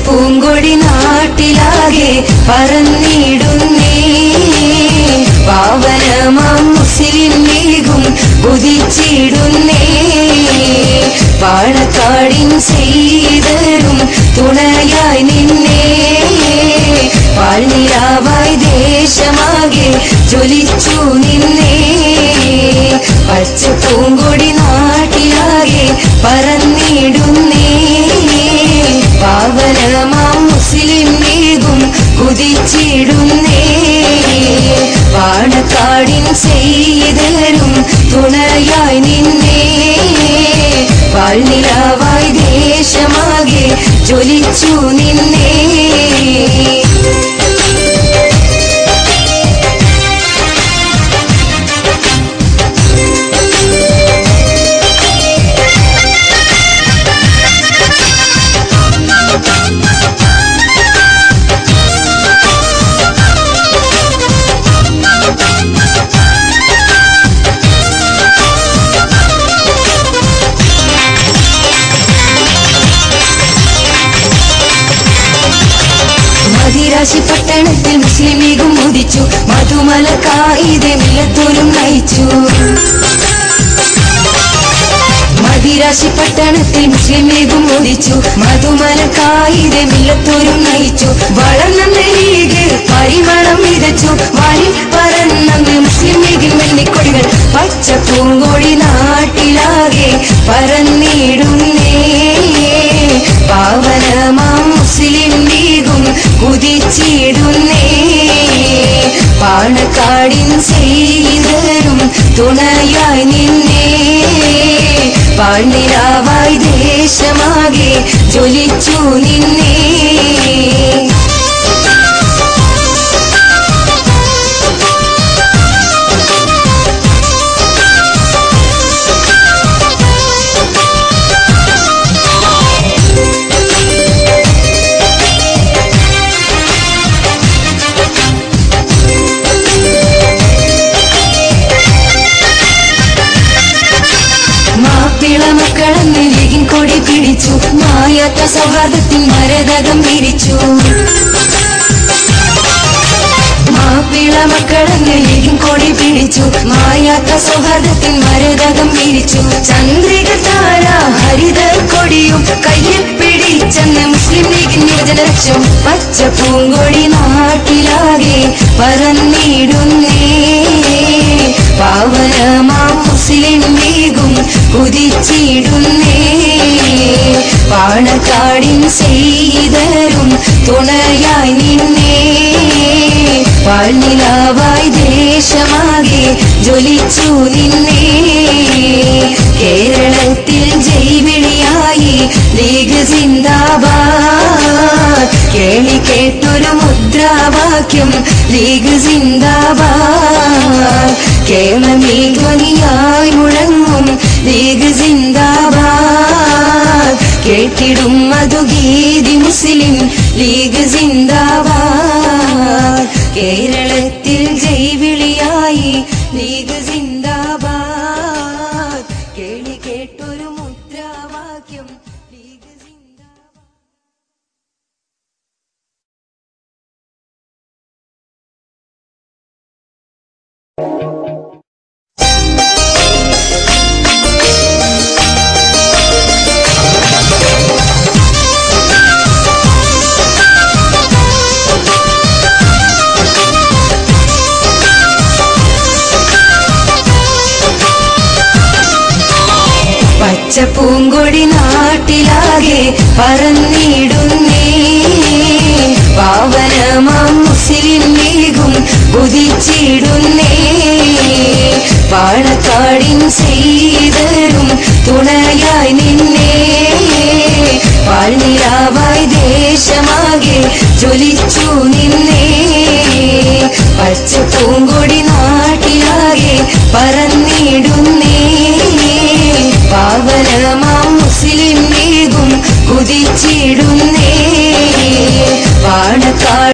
പൂങ്കൊടി നാട്ടിലാകെ പറന്നിടുന്നേ പാവനമാം മുസ്ലിം ലീഗും ഉദിച്ചിടുന്നേ പാണക്കാടിൻ സീതരും തുണയായി നിന്നേ പാൽനിലാവായി ദേശമാകെ ജ്വലിച്ചു നിന്നേ പച്ച പൂങ്കൊടി നാട്ടിലാകെ പറന്നിടുന്നേ പാവനമാം മുസ്ലിം ലീഗും കുതിച്ചിടുന്നേ പാണക്കാടിൻ സീതരും തുണയായി നിന്നേ പാൽനിലാവായി ദേശമാകെ ജ്വലിച്ചു നിന്നേ പട്ടണത്തിൽ മുസ്ലിം ലീഗും ഉദിച്ചു മധുമലക്കായിതെ മില്ലത്തോലും നയിച്ചു മദിരാശി പട്ടണത്തിൽ മുസ്ലിം ലീഗും ഉദിച്ചു മധുമലക്കായിതെ മില്ലത്തോലും നയിച്ചു വളർന്ന ലീഗ് പരിമളം വിതച്ചു വാനിൽ പറന്ന മുസ്ലിം ലീഗിൽ വെള്ളിക്കൊടികൾ പച്ച പൂങ്കോടി നാട്ടിലാകെ പറന്നിടുന്നേ പാവനമാം മുസ്ലിം ലീഗും കുതിച്ചിടുന്നേ പാണക്കാടിൻ സീതരും തുണയായി നിന്നേ പാൽനിലാവായി ദേശമാകെ ജ്വലിച്ചു നിന്നേ മക്കളന്ന് ലീഗിൻ കൊടി പിടിച്ചു മായാത്ത സൗഹാർദ്ദത്തിൻ മരതകം വിരിച്ചു മാപ്പിള മക്കളന്ന് ലീഗിൻ കൊടി പിടിച്ചു മായാത്ത സൗഹാർദ്ദത്തിൻ മരതകം വിരിച്ചു ചന്ദ്രിക താര ഹരിത കൊടിയും കയ്യിൽ പിടിച്ചെന്ന് മുസ്ലിം ലീഗിൻ യുവജനലക്ഷ്യം പച്ച പൂങ്കൊടി നാട്ടിലാകെ പറന്നിടുന്നേ പാവനമാം മുസ്ലിം ലീഗും കുതിച്ചിടുന്നേ പാണക്കാടിൻ സീതരും തുണയായി നിന്നേ പാൽനിലാവായി ദേശമാകെ ജ്വലിച്ചു നിന്നേ കേരളത്തിൽ ജൈവിളിയായി ലീഗ് സിന്ദാബാദ് കേളി കേട്ടൊരു മുദ്രാവാക്യം ലീഗ് സിന്ദാബാദ് കേരളമീ ധ്വനിയായി മുഴങ്ങും ലീഗ് സിന്ദാബാദ് കേട്ടിടും മധുഗീതി മുസ്ലിം ലീഗ് സിന്ദാബാദ് കേരളത്തിൽ ജൈവിളിയായി ലീഗ് സിന്ദാബാദ് കേളി കേട്ടൊരു മുദ്രാവാക്യം ലീഗ് സിന്ദാബാദ്. പച്ച പൂങ്കൊടി നാട്ടിലാകെ പറന്നിടുന്നേ പാവനമാം മുസ്ലിം ലീഗും ഉദിച്ചിടുന്നേ പാണക്കാടിൻ സീതരും തുണയായി നിന്നേ പാൽനിലാവായി ദേശമാകെ ജ്വലിച്ചു നിന്നേ പച്ച പൂങ്കൊടി നാട്ടിലാകെ പറന്നിടുന്നേ പാവനമാം മുസ്ലിം ലീഗും കുതിച്ചിടുന്നേ പാണക്കാട്